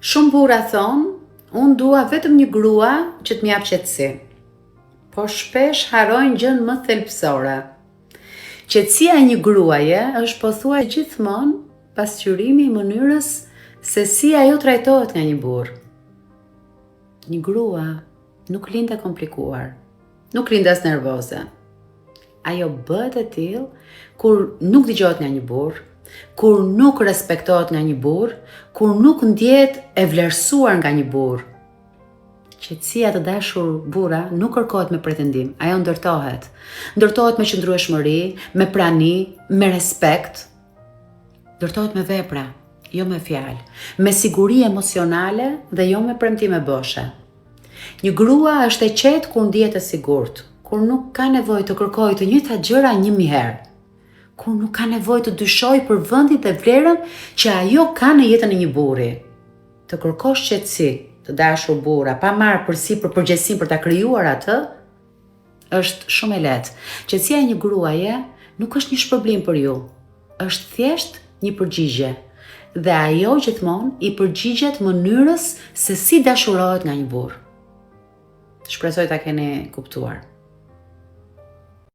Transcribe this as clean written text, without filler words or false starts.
Shumë burra thonë, unë dua vetëm një grua që të m'jap qetësi. Po shpesh harojnë gjën më thelbësore. Qetësia e një gruaje është pothuaj gjithmonë pasqyrimi i mënyrës se si ajo trajtohet nga një burr. Një grua nuk lind e komplikuar, nuk lind as nervoze. Ajo bëhet e tillë kur nuk dëgjohet nga një burr, kur nuk respektohet nga një burr, kur nuk ndjehet e vlerësuar nga një burr. Qetësia të dashur burra nuk kërkohet me pretendim, ajo ndërtohet. Ndërtohet me qëndrueshmëri, me prani, me respekt. Ndërtohet me vepra, jo me fjalë, me siguri emocionale dhe jo me premtime boshe. Një grua është e qetë kur ndihet e sigurt, kur nuk ka nevojë të kërkojë të njëjtat gjëra 1000 herë, kur nuk ka nevojë të dyshojë për vendin dhe vlerën që ajo ka në jetën e një burri. Të kërkosh qetësi, të dashur burra, pa marrë përsipër përgjegjësinë për ta krijuar atë, është shumë e lehtë. Qetësia e një gruaje nuk është një shpërblim për ju, është thjesht një përgjigje. Dhe ajo gjithmonë i përgjigjet mënyrës se si dashurohet nga një burr. Shpresoj ta keni kuptuar.